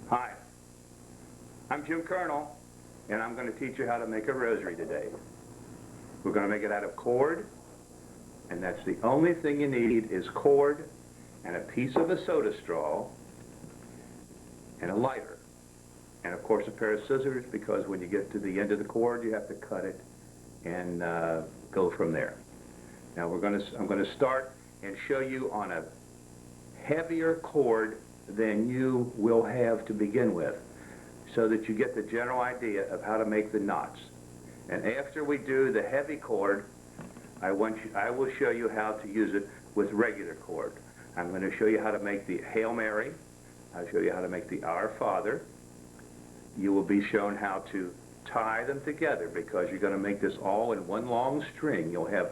Hi, I'm Jim Colonel, and I'm going to teach you how to make a rosary today. We're going to make it out of cord, and that's the only thing you need is cord and a piece of a soda straw and a lighter. And of course a pair of scissors, because when you get to the end of the cord you have to cut it and go from there. Now I'm going to start and show you on a heavier cord than you will have to begin with, so that you get the general idea of how to make the knots. And after we do the heavy cord, I will show you how to use it with regular cord. I'm going to show you how to make the Hail Mary. I'll show you how to make the Our Father. You will be shown how to tie them together, because you're going to make this all in one long string. You'll have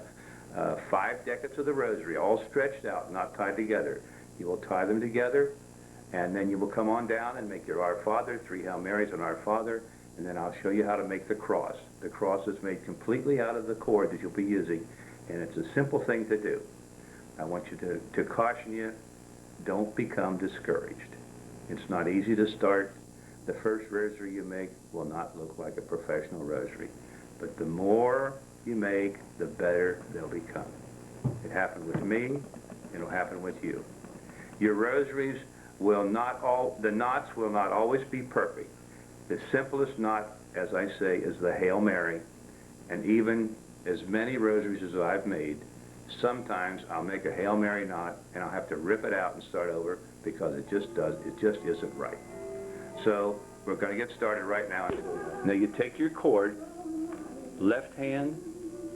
5 decades of the Rosary all stretched out, not tied together. You will tie them together, and then you will come on down and make your Our Father, 3 Hail Marys and Our Father, and then I'll show you how to make the cross. The cross is made completely out of the cord that you'll be using, and it's a simple thing to do. I want you to caution you, don't become discouraged. It's not easy to start. The first rosary you make will not look like a professional rosary, but the more you make, the better they'll become. It happened with me, it'll happen with you. Your rosaries will not the knots will not always be perfect. The simplest knot, as I say, is the Hail Mary, and even as many rosaries as I've made, sometimes I'll make a Hail Mary knot and I'll have to rip it out and start over, because it just isn't right. So we're going to get started right now. Now you take your cord, left hand,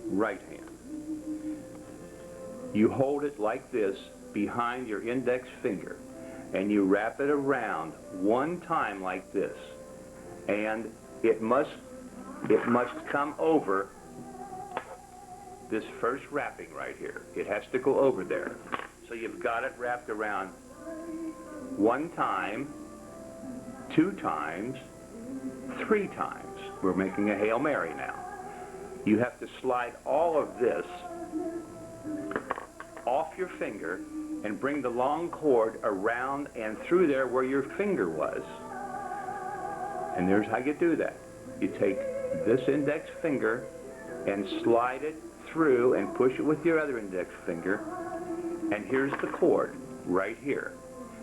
right hand. You hold it like this behind your index finger, and you wrap it around one time like this, and it must come over this first wrapping right here. It has to go over there. So you've got it wrapped around 1 time, 2 times, 3 times. We're making a Hail Mary now. You have to slide all of this off your finger and bring the long cord around and through there where your finger was. And there's how you do that. You take this index finger and slide it through and push it with your other index finger, and here's the cord right here.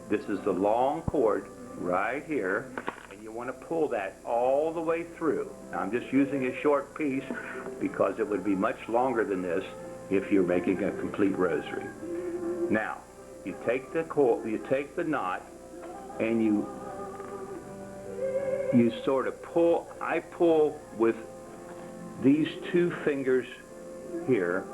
This is the long cord right here, and you want to pull that all the way through. Now, I'm just using a short piece because it would be much longer than this if you're making a complete rosary. Now, you take the knot, and you sort of pull. I pull with these 2 fingers here,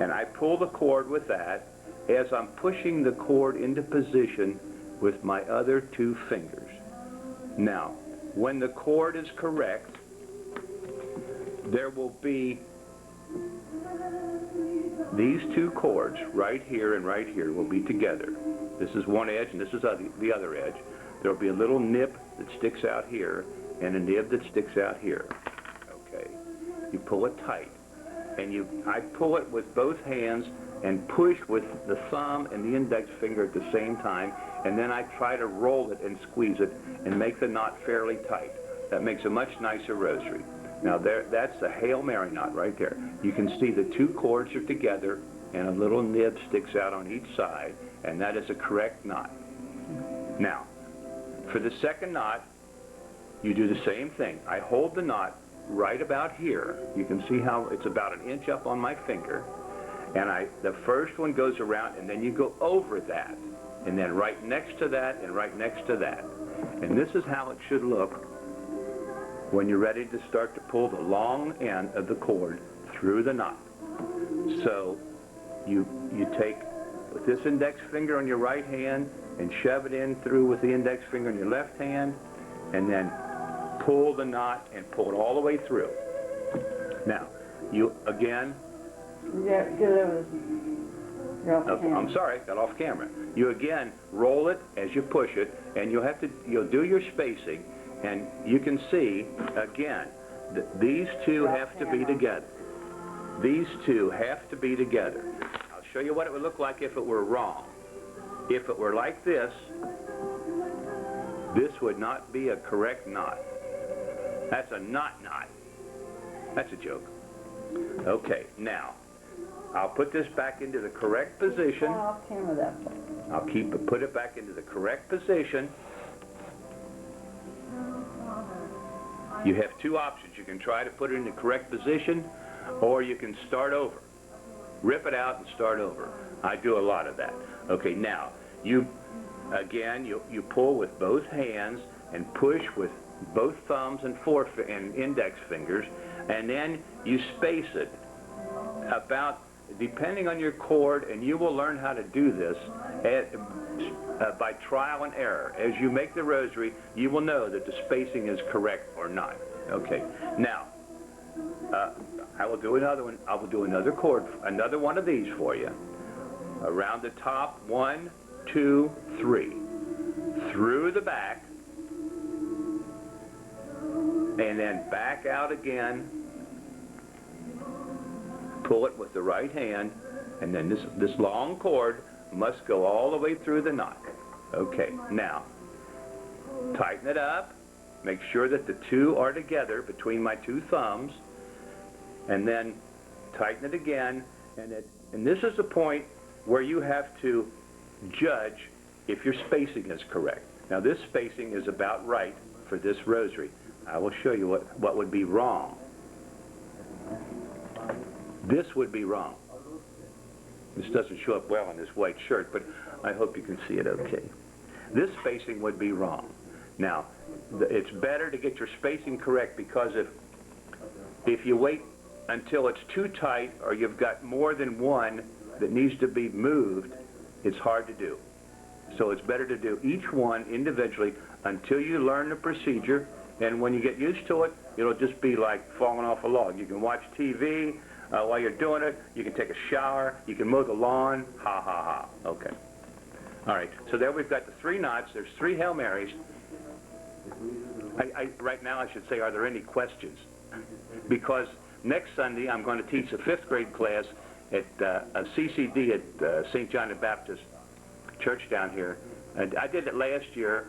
and I pull the cord with that as I'm pushing the cord into position with my other 2 fingers. Now, when the cord is correct, there will be these 2 cords right here and right here will be together. This is one edge and this is the other edge. There will be a little nip that sticks out here and a nib that sticks out here. Okay. You pull it tight, and I pull it with both hands and push with the thumb and the index finger at the same time, and then I try to roll it and squeeze it and make the knot fairly tight. That makes a much nicer rosary. Now that's the Hail Mary knot right there. You can see the 2 cords are together and a little nib sticks out on each side, and that is a correct knot. Now, for the second knot, you do the same thing. I hold the knot right about here. You can see how it's about 1 inch up on my finger, and the first one goes around, and then you go over that, and then right next to that, and right next to that. And this is how it should look when you're ready to start to pull the long end of the cord through the knot. So you take with this index finger on your right hand and shove it in through with the index finger on your left hand, and then pull the knot and pull it all the way through. Now, you again... I'm sorry, got off camera. You again roll it as you push it, and you'll do your spacing, and you can see, again, These two have to be together. These two have to be together. I'll show you what it would look like if it were wrong. If it were like this, this would not be a correct knot. That's a knot. That's a joke. Okay, now, I'll put this back into the correct position. Off camera that way. I'll put it back into the correct position. You have two options. You can try to put it in the correct position, or you can start over. Rip it out and start over. I do a lot of that. Okay, now, you pull with both hands and push with both thumbs and index fingers, and then you space it about, depending on your cord, and you will learn how to do this by trial and error. As you make the rosary, you will know that the spacing is correct or not. Okay, now, I will do another one. I will do another chord, another one of these for you. Around the top, 1, 2, 3. Through the back, and then back out again. Pull it with the right hand, and then this long cord must go all the way through the knot. Okay, now, tighten it up. Make sure that the two are together between my two thumbs, and then tighten it again. And this is the point where you have to judge if your spacing is correct. Now, this spacing is about right for this rosary. I will show you what would be wrong. This would be wrong. This doesn't show up well on this white shirt, but I hope you can see it okay. This spacing would be wrong. Now, it's better to get your spacing correct, because if you wait until it's too tight or you've got more than one that needs to be moved, it's hard to do. So it's better to do each one individually until you learn the procedure, and when you get used to it, it'll just be like falling off a log. You can watch TV while you're doing it, you can take a shower, you can mow the lawn, ha ha ha. Okay. All right, so there we've got the 3 knots. There's 3 Hail Marys. Right now I should say, are there any questions? Because next Sunday I'm going to teach a 5th grade class at a CCD at St. John the Baptist Church down here. And I did it last year,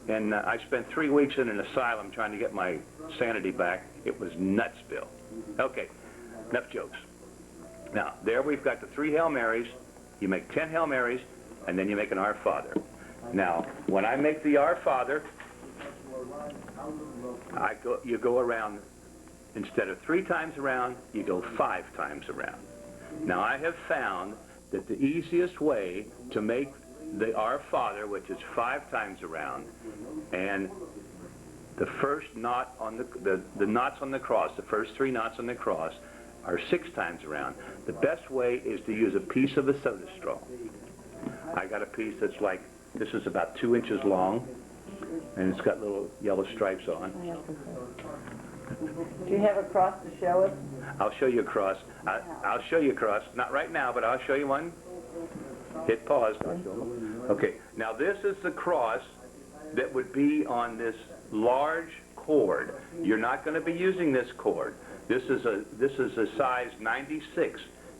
and I spent 3 weeks in an asylum trying to get my sanity back. It was nutsville. Okay, enough jokes. Now, there we've got the 3 Hail Marys. You make 10 Hail Marys, and then you make an Our Father. Now, when I make the Our Father, you go around, instead of 3 times around, you go 5 times around. Now, I have found that the easiest way to make the Our Father, which is 5 times around, and the first knot on the knots on the cross, the first 3 knots on the cross, are 6 times around. The best way is to use a piece of a soda straw. I got a piece that's like, this is about 2 inches long, and it's got little yellow stripes on. Do you have a cross to show us? I'll show you a cross. I'll show you a cross. Not right now, but I'll show you one. Hit pause. Okay, now this is the cross that would be on this large cord. You're not going to be using this cord. This is a size 96.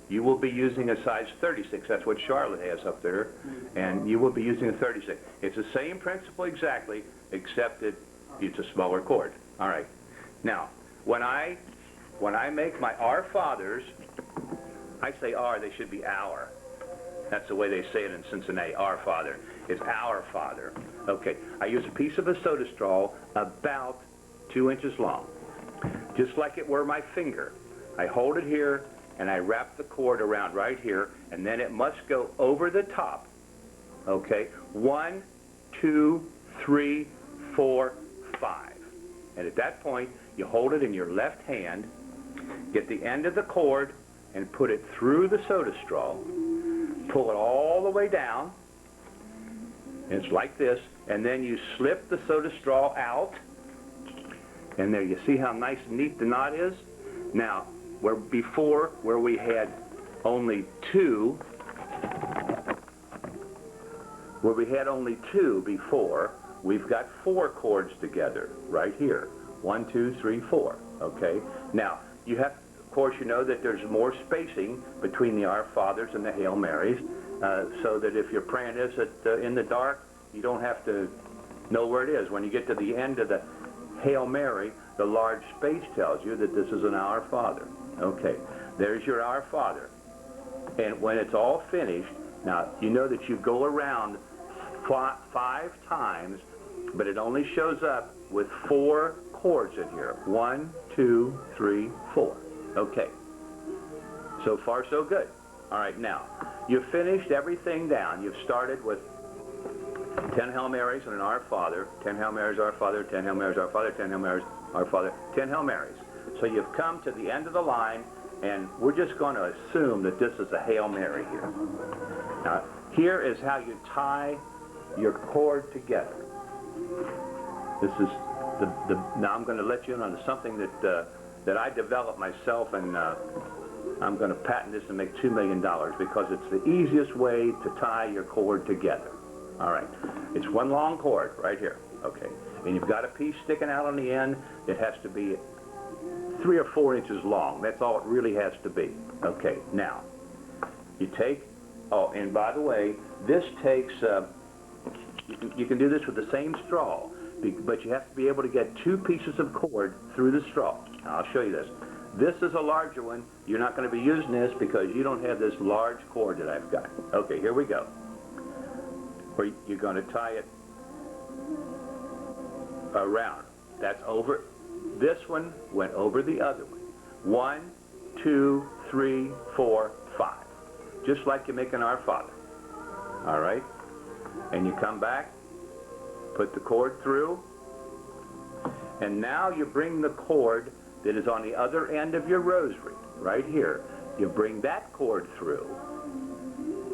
You will be using a size 36. That's what Charlotte has up there, and you will be using a 36. It's the same principle exactly, except that it's a smaller cord. All right. Now, when I make my Our Fathers, I say our, they should be our. That's the way they say it in Cincinnati, Our Father. It's Our Father. Okay, I use a piece of a soda straw about 2 inches long, just like it were my finger. I hold it here, and I wrap the cord around right here, and then it must go over the top. Okay, 1, 2, 3, 4, 5. And at that point, you hold it in your left hand, get the end of the cord, and put it through the soda straw, pull it all the way down, and it's like this, and then you slip the soda straw out, and there you see how nice and neat the knot is? Now, where we had only 2, before, we've got 4 cords together right here. 1, 2, 3, 4. Okay? Now, you have, of course, you know that there's more spacing between the Our Fathers and the Hail Marys, so that if you're praying this in the dark, you don't have to know where it is. When you get to the end of the Hail Mary, the large space tells you that this is an Our Father. Okay, there's your Our Father. And when it's all finished, now you know that you go around 5 times, but it only shows up with 4 chords in here. 1, 2, 3, 4. Okay. So far, so good. All right, now, you've finished everything down. You've started with 10 Hail Marys and an Our Father, 10 Hail Marys, Our Father, 10 Hail Marys, Our Father, 10 Hail Marys, Our Father, 10 Hail Marys. So you've come to the end of the line, and we're just going to assume that this is a Hail Mary here. Now, here is how you tie your chord together. This is now I'm going to let you in on something that I developed myself, and I'm going to patent this and make $2 million because it's the easiest way to tie your chord together. All right, it's one long chord right here, okay, and you've got a piece sticking out on the end. It has to be 3 or 4 inches long. That's all it really has to be. Okay, now, you take, oh, and by the way, this takes, you can do this with the same straw, but you have to be able to get 2 pieces of cord through the straw. Now, I'll show you this. This is a larger one. You're not going to be using this because you don't have this large cord that I've got. Okay, here we go. Where you're going to tie it around. That's over. This one went over the other one. 1, 2, 3, 4, 5. Just like you make an Our Father. All right? And you come back, put the cord through, and now you bring the cord that is on the other end of your rosary, right here. You bring that cord through,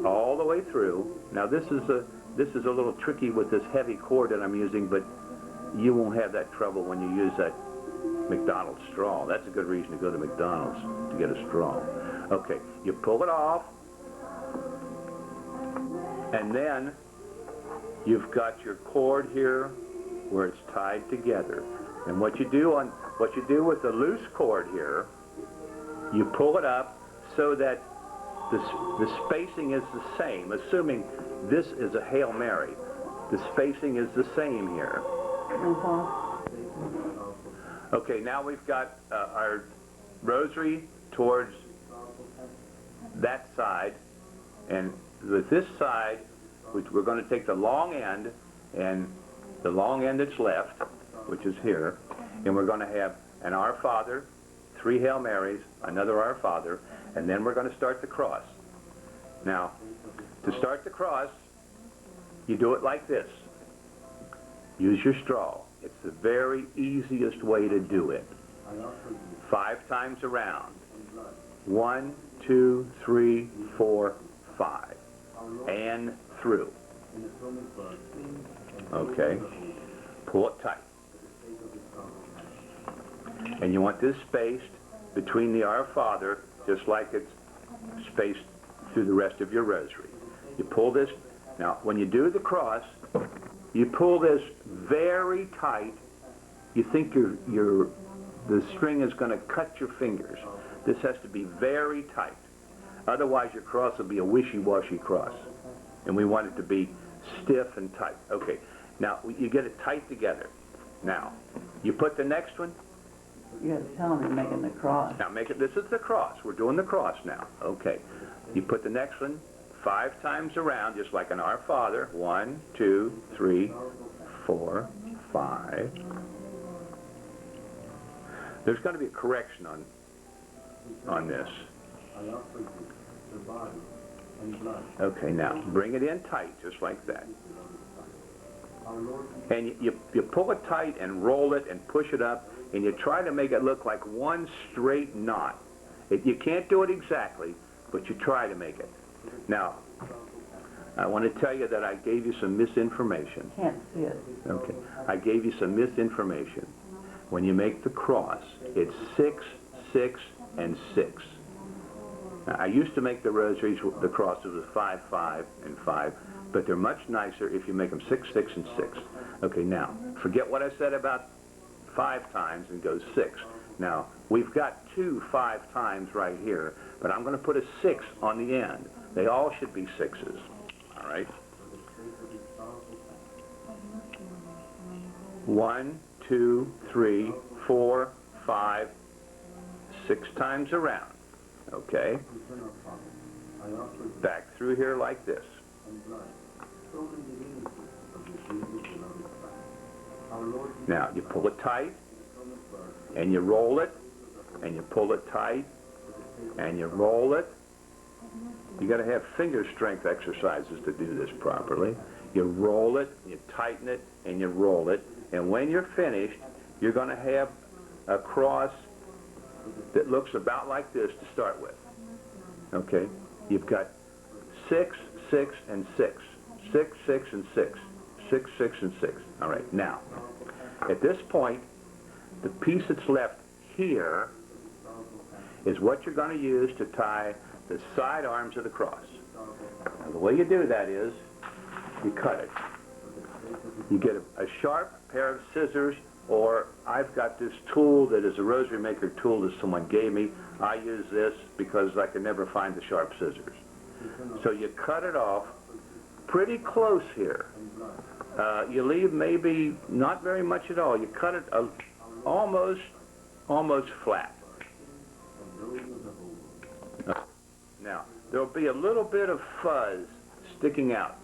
all the way through. Now this is a little tricky with this heavy cord that I'm using, but you won't have that trouble when you use that McDonald's straw. That's a good reason to go to McDonald's, to get a straw. Okay, you pull it off, and then you've got your cord here where it's tied together. And what you do with the loose cord here, you pull it up so that the spacing is the same. Assuming this is a Hail Mary, the spacing is the same here. Okay, now we've got our rosary towards that side, and with this side, we're going to take the long end, and the long end that's left, which is here, and we're going to have an Our Father, 3 Hail Marys, another Our Father, and then we're going to start the cross. Now, to start the cross, you do it like this. Use your straw. It's the very easiest way to do it. 5 times around. 1, 2, 3, 4, 5. And through. Okay. Pull it tight. And you want this spaced between the Our Father, just like it's spaced through the rest of your rosary. You pull this. Now, when you do the cross, you pull this very tight. You think the string is going to cut your fingers. This has to be very tight. Otherwise, your cross will be a wishy-washy cross. And we want it to be stiff and tight. Okay, now you get it tight together. Now, you put the next one. You got to tell me you're making the cross. Now make it, this is the cross. We're doing the cross now. Okay. You put the next one 5 times around, just like an Our Father. 1, 2, 3, 4, 5. There's going to be a correction on this. Okay, now bring it in tight, just like that. And you pull it tight and roll it and push it up, and you try to make it look like one straight knot. You can't do it exactly, but you try to make it. Now, I want to tell you that I gave you some misinformation. Can't see it. Okay, I gave you some misinformation. When you make the cross, it's 6, 6, and 6. Now, I used to make the rosaries, the crosses with 5, 5, and 5, but they're much nicer if you make them 6, 6, and 6. Okay, now, forget what I said about 5 times and go 6. Now, we've got 2 5 times right here, but I'm going to put a 6 on the end. They all should be 6s. All right? 1, 2, 3, 4, 5, 6 times around. Okay? Back through here like this. Now, you pull it tight, and you roll it, and you pull it tight, and you roll it. You got to have finger strength exercises to do this properly. You roll it, you tighten it, and you roll it. And when you're finished, you're going to have a cross that looks about like this to start with. Okay? You've got 6, 6, and 6. 6, 6, and 6. 6, 6, and 6. All right, now, at this point, the piece that's left here is what you're going to use to tie the side arms of the cross. Now, the way you do that is you cut it. You get a sharp pair of scissors, or I've got this tool that is a rosary maker tool that someone gave me. I use this because I can never find the sharp scissors. So you cut it off pretty close here. You leave maybe not very much at all. You cut it almost flat. Now, there'll be a little bit of fuzz sticking out.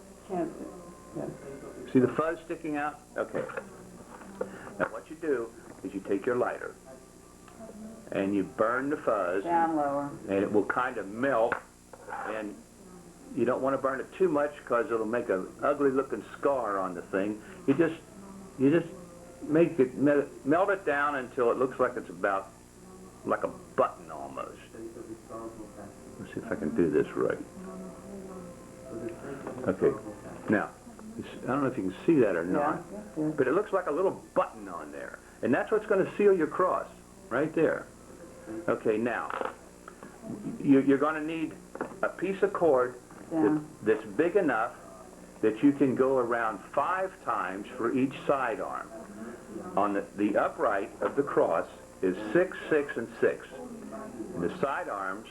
See the fuzz sticking out? Okay. Now what you do is you take your lighter and you burn the fuzz. Down lower. And it will kind of melt, and you don't want to burn it too much because it'll make an ugly looking scar on the thing. You just make it, melt it down until it looks like it's about like a button almost. Let's see if I can do this right. Okay, now, I don't know if you can see that or not, but it looks like a little button on there. And that's what's going to seal your cross, right there. Okay, now, you're going to need a piece of cord that's big enough that you can go around 5 times for each side arm. On the upright of the cross is 6, 6, and 6. And the side arms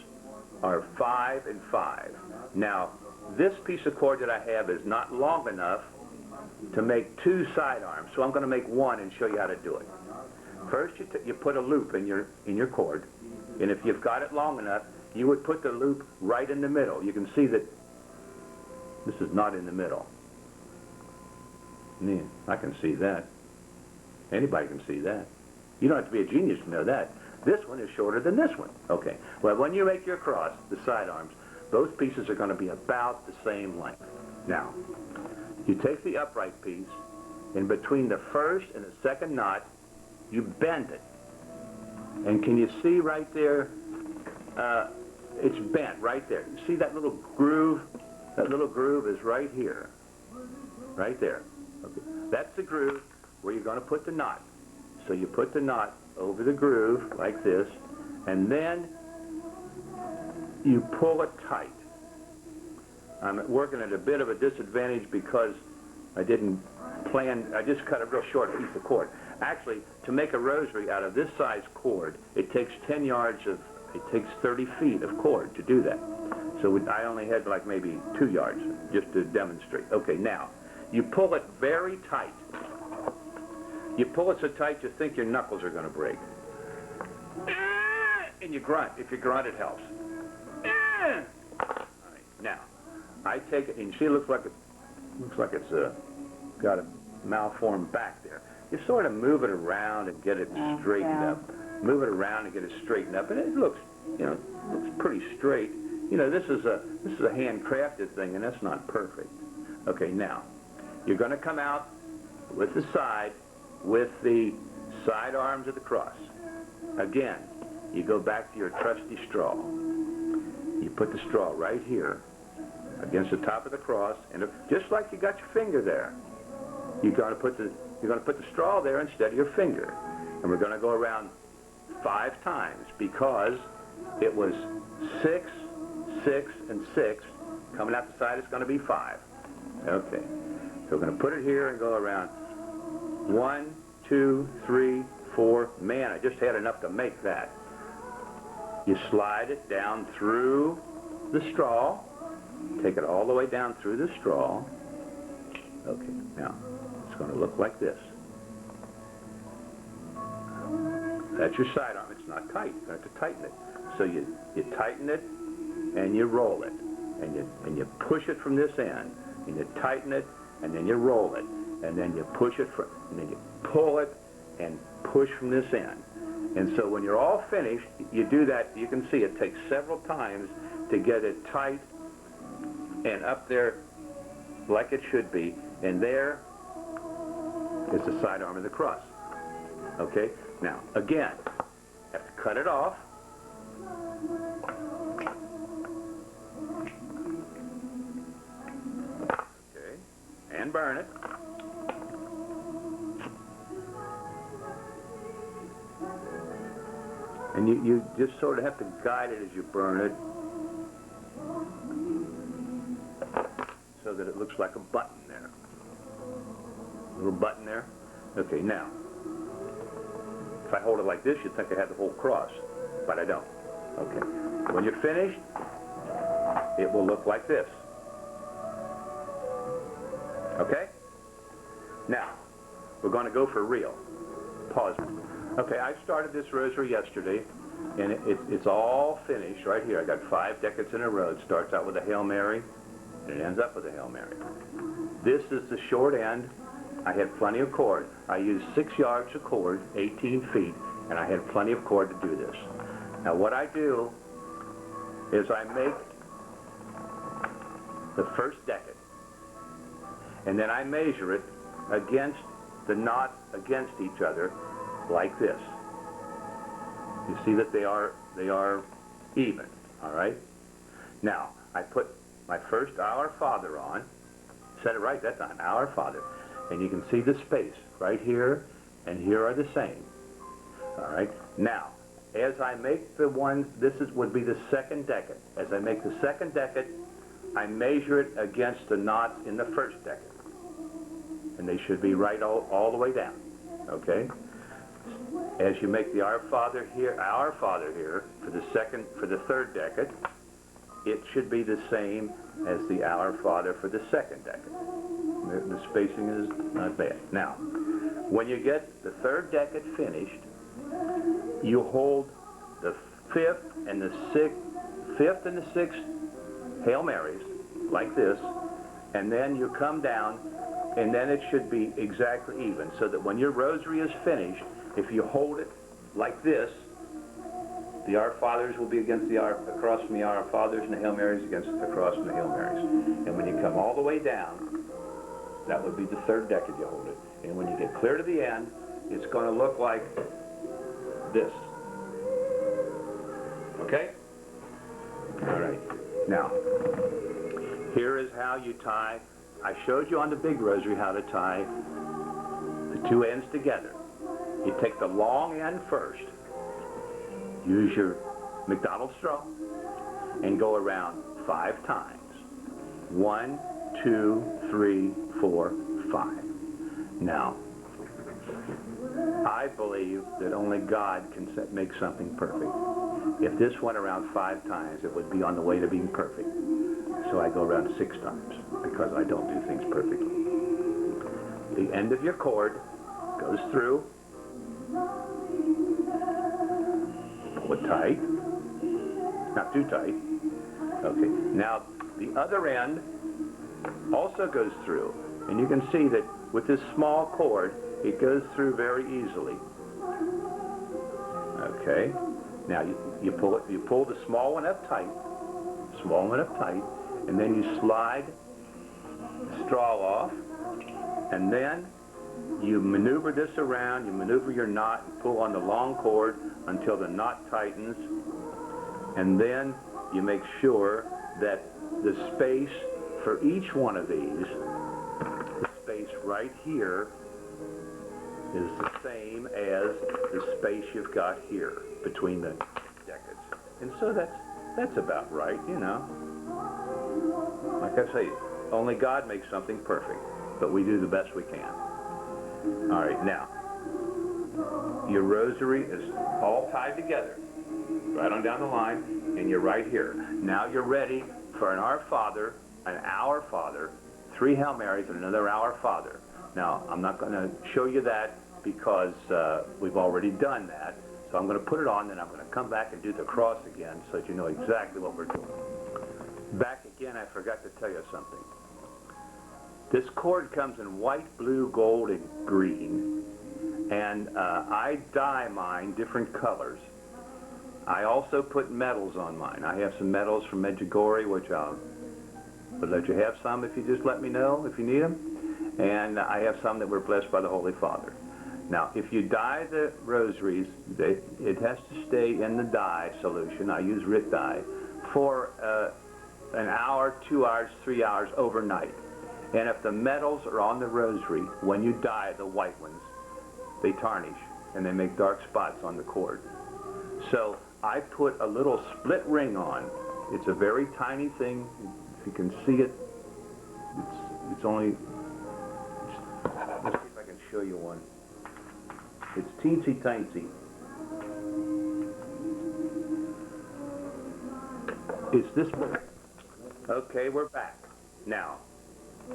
are 5 and 5. Now, this piece of cord that I have is not long enough to make 2 side arms, so I'm going to make 1 and show you how to do it. First, you put a loop in your cord, and if you've got it long enough, you would put the loop right in the middle. You can see that this is not in the middle. Yeah, I can see that. Anybody can see that. You don't have to be a genius to know that. This one is shorter than this one. Okay. Well, when you make your cross, the side arms, those pieces are going to be about the same length. Now, you take the upright piece, and between the first and the second knot, you bend it. And can you see right there? It's bent right there. You see that little groove? That little groove is right here. Right there. Okay. That's the groove where you're going to put the knot. So you put the knot over the groove like this, and then you pull it tight. I'm working at a bit of a disadvantage because I didn't plan, I just cut a real short piece of cord. Actually, to make a rosary out of this size cord, it takes 10 yards of, it takes 30 feet of cord to do that. So I only had like maybe 2 yards just to demonstrate. Okay, now, you pull it very tight. You pull it so tight you think your knuckles are going to break. And you grunt. If you grunt, it helps. All right, now, I take it, and see, it looks like it's got a malformed back there. You sort of move it around and get it straightened up. Move it around and get it straightened up, and it looks, you know, looks pretty straight. You know, this is a handcrafted thing, and that's not perfect. Okay, now, you're going to come out with the side with the side arms of the cross. Again, you go back to your trusty straw. You put the straw right here against the top of the cross, and just like you got your finger there, you're going to put the straw there instead of your finger. And we're going to go around 5 times because it was 6, 6, and 6. Coming out the side, it's going to be 5. Okay. So we're going to put it here and go around 1, 2, 3, 4. Man, I just had enough to make that. You slide it down through the straw. Take it all the way down through the straw. Okay, now it's going to look like this. That's your sidearm. It's not tight. You have to tighten it. So you tighten it and you roll it, and you push it from this end, and you tighten it, and then you roll it, and then you push it from, and then you pull it and push from this end. And so when you're all finished, you do that. You can see it takes several times to get it tight and up there like it should be. And there is the sidearm of the cross. Okay? Now, again, have to cut it off. Okay, and burn it. And you just sort of have to guide it as you burn it so that it looks like a button there. A little button there. Okay, now, if I hold it like this, you'd think I had the whole cross, but I don't. Okay. When you're finished, it will look like this. Okay? Now, we're going to go for real. Pause. Okay, I started this rosary yesterday, and it's all finished right here. I got 5 decades in a row. It starts out with a Hail Mary, and it ends up with a Hail Mary. This is the short end. I had plenty of cord. I used 6 yards of cord, 18 feet, and I had plenty of cord to do this. Now what I do is I make the first decade, and then I measure it against the knots against each other like this. You see that they are even, all right? Now, I put my first Our Father on, said it right that time, Our Father. And you can see the space right here and here are the same. All right. Now, as I make the one, would be the second decade. As I make the second decade, I measure it against the knots in the first decade, and they should be right all the way down. Okay. As you make the Our Father here for the third decade, it should be the same as the Our Father for the second decade. The spacing is not bad. Now, when you get the third decade finished, you hold the fifth and the sixth Hail Marys like this, and then you come down, and then it should be exactly even, so that when your rosary is finished, if you hold it like this, the Our Fathers will be against across from the Our Fathers, and the Hail Marys across from the Hail Marys. And when you come all the way down, that would be the third decade you hold it. And when you get clear to the end, it's going to look like this. Okay? All right. Now, here is how you tie. I showed you on the big rosary how to tie the 2 ends together. You take the long end first. Use your McDonald's straw and go around 5 times. 1, 2, 3, 4, 5. Now, I believe that only God can make something perfect. If this went around 5 times, it would be on the way to being perfect. So I go around 6 times because I don't do things perfectly. The end of your cord goes through. Pull it tight. Not too tight. Okay. Now, the other end also goes through. And you can see that with this small cord, it goes through very easily. Okay. Now, you pull the small one up tight, and then you slide the straw off, and then you maneuver this around, you maneuver your knot, you pull on the long cord until the knot tightens, and then you make sure that the space for each one of these, the space right here, is the same as the space you've got here between the decades. And so that's about right, you know. Like I say, only God makes something perfect, but we do the best we can. All right, now, Your rosary is all tied together, right on down the line, and you're right here. Now you're ready for an Our Father, 3 Hail Marys, and another Our Father. Now, I'm not going to show you that because we've already done that. So I'm going to put it on, then I'm going to come back and do the cross again so that you know exactly what we're doing. Back again, I forgot to tell you something. This cord comes in white, blue, gold, and green. And I dye mine different colors. I also put metals on mine. I have some metals from Medjugorje, which I'll let you have some if you just let me know if you need them. And I have some that were blessed by the Holy Father. Now, if you dye the rosaries, it has to stay in the dye solution. I use Rit dye for an hour, 2 hours, 3 hours overnight. And if the metals are on the rosary, when you dye the white ones, they tarnish and they make dark spots on the cord. So I put a little split ring on. It's a very tiny thing. If you can see it, it's only, let's see if I can show you one. It's teensy tiny. It's this big. Okay, we're back. Now,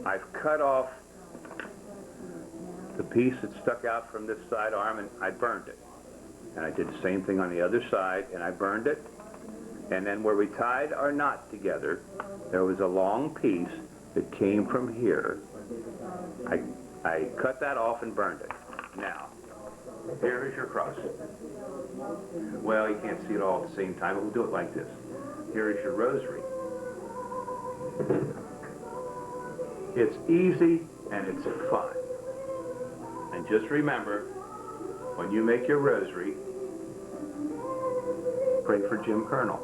I've cut off the piece that stuck out from this side arm and I burned it. And I did the same thing on the other side and I burned it. And then where we tied our knot together, there was a long piece that came from here. I cut that off and burned it. Now, here is your cross. Well, you can't see it all at the same time, but we'll do it like this. Here is your rosary. It's easy and it's fun. And just remember, when you make your rosary, pray for Jim Colonel.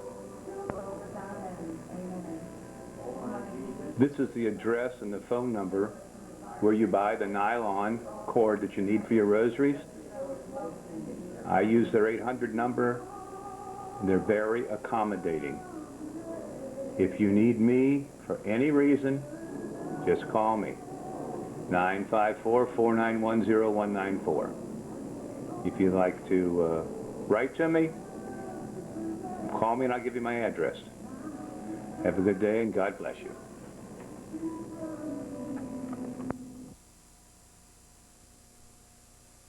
This is the address and the phone number where you buy the nylon cord that you need for your rosaries. I use their 800 number. They're very accommodating. If you need me for any reason, just call me. 954-491-0194. If you'd like to write to me, call me and I'll give you my address. Have a good day and God bless you.